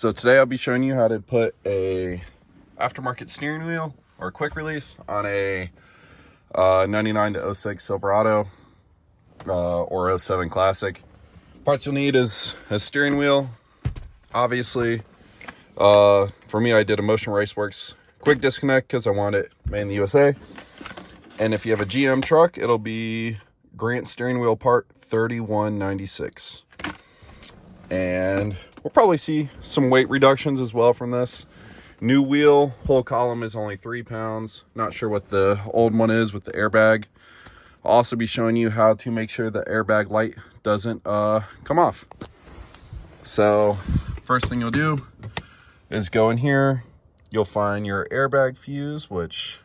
So today I'll be showing you how to put a aftermarket steering wheel or quick release on a 99 to 06 Silverado or 07 Classic. Parts you'll need is a steering wheel, obviously. For me, I did a Motion Raceworks quick disconnect because I want it made in the USA. And if you have a GM truck, it'll be Grant steering wheel part 3196. And we'll probably see some weight reductions as well from this. New wheel, whole column is only 3 pounds. Not sure what the old one is with the airbag. I'll also be showing you how to make sure the airbag light doesn't come off. So first thing you'll do is go in here. You'll find your airbag fuse, which,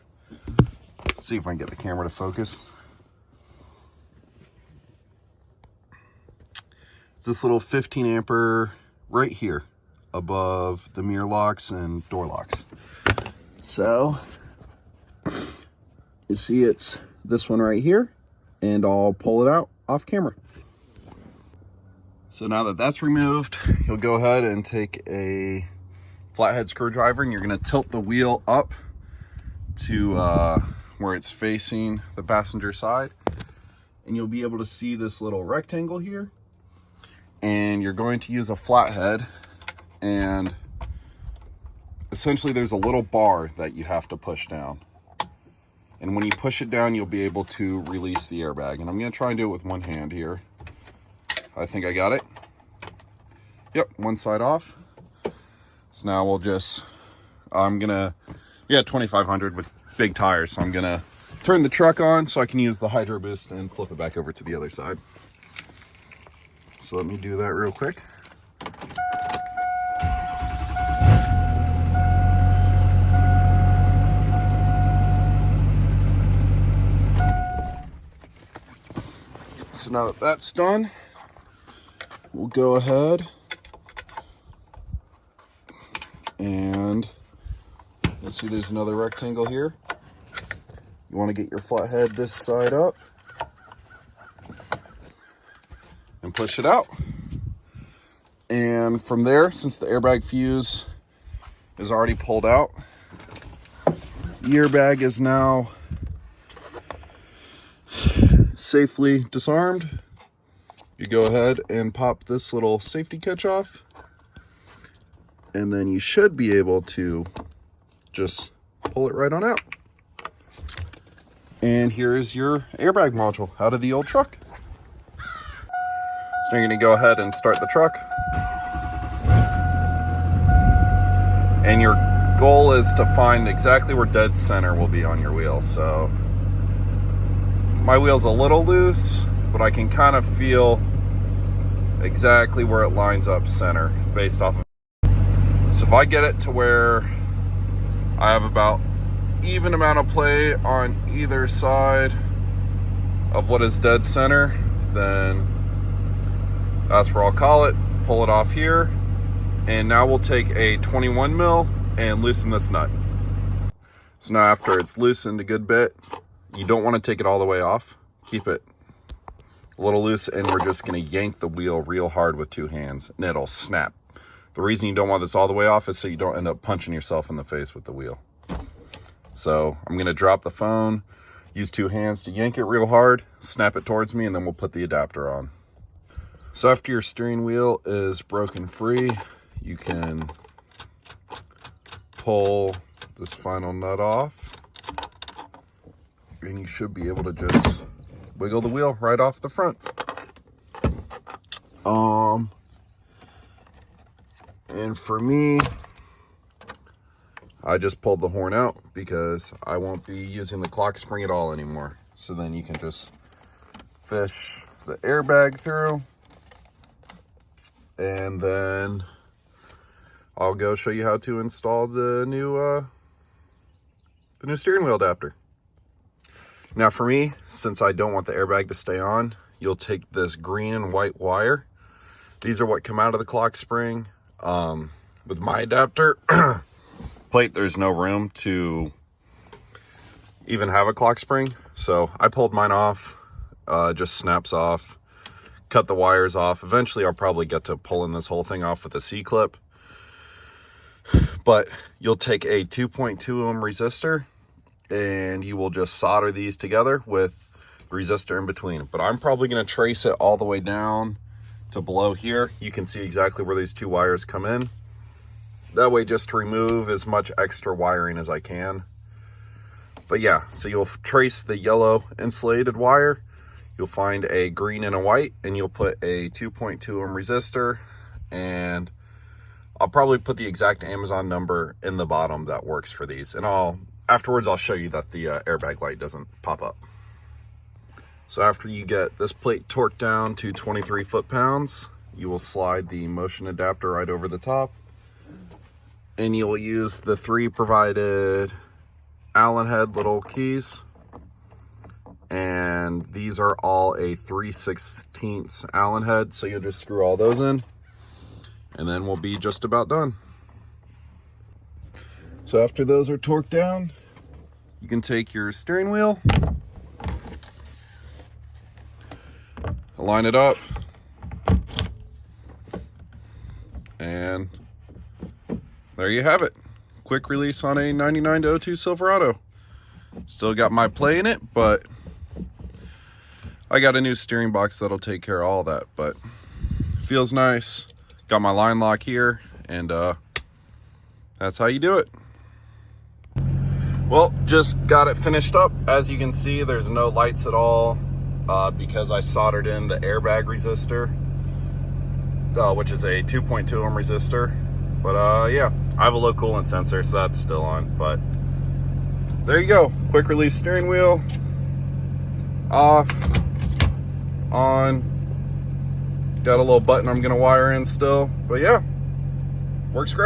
let's see if I can get the camera to focus. It's this little 15 ampere right here above the mirror locks and door locks. So you see it's this one right here, and I'll pull it out off camera. So now that that's removed, you'll go ahead and take a flathead screwdriver and you're going to tilt the wheel up to where it's facing the passenger side, and you'll be able to see this little rectangle here. And you're going to use a flathead, and essentially there's a little bar that you have to push down, and when you push it down you'll be able to release the airbag. And I'm going to try and do it with one hand here. I think I got it. Yep, one side off. So now we'll just, we got 2500 with big tires, so I'm gonna turn the truck on so I can use the hydro boost and flip it back over to the other side. So let me do that real quick. So now that that's done, we'll go ahead and you'll see there's another rectangle here. You want to get your flathead this side up and push it out. And from there, since the airbag fuse is already pulled out, the airbag is now safely disarmed. You go ahead and pop this little safety catch off, and then you should be able to just pull it right on out. And here is your airbag module out of the old truck. So you're going to go ahead and start the truck. And your goal is to find exactly where dead center will be on your wheel. So my wheel's a little loose, but I can kind of feel exactly where it lines up center based off of. So if I get it to where I have about even amount of play on either side of what is dead center, then that's where I'll call it, pull it off here. And now we'll take a 21 mil and loosen this nut. So now after it's loosened a good bit, you don't want to take it all the way off. Keep it a little loose, and we're just going to yank the wheel real hard with 2 hands and it'll snap. The reason you don't want this all the way off is so you don't end up punching yourself in the face with the wheel. So I'm going to drop the phone, use 2 hands to yank it real hard, snap it towards me, and then we'll put the adapter on. So after your steering wheel is broken free, you can pull this final nut off, and you should be able to just wiggle the wheel right off the front. And for me, I just pulled the horn out because I won't be using the clock spring at all anymore. So then you can just fish the airbag through, and then I'll go show you how to install the new steering wheel adapter. Now for me, since I don't want the airbag to stay on, you'll take this green and white wire. These are what come out of the clock spring. With my adapter plate, there's no room to even have a clock spring. So I pulled mine off, just snaps off, cut the wires off. Eventually I'll probably get to pulling this whole thing off with a C-clip. But you'll take a 2.2 ohm resistor and you will just solder these together with resistor in between. But I'm probably going to trace it all the way down to below here. You can see exactly where these two wires come in. That way, just to remove as much extra wiring as I can. But yeah, so you'll trace the yellow insulated wire, you'll find a green and a white, and you'll put a 2.2 ohm resistor, and I'll probably put the exact Amazon number in the bottom that works for these. And afterwards I'll show you that the airbag light doesn't pop up. So after you get this plate torqued down to 23 foot-pounds, you will slide the motion adapter right over the top, and you'll use the 3 provided Allen head little keys, and these are all a 3/16 Allen head, so you'll just screw all those in and then we'll be just about done. So after those are torqued down, you can take your steering wheel, line it up, and there you have it. Quick release on a 99-02 Silverado. Still got my play in it, but I got a new steering box that'll take care of all that, but feels nice. Got my line lock here, and that's how you do it. Well, just got it finished up. As you can see, there's no lights at all because I soldered in the airbag resistor, which is a 2.2 ohm resistor. But yeah, I have a low coolant sensor, so that's still on. But there you go. Quick release steering wheel, off, on. Got a little button I'm gonna wire in still. But yeah, works great.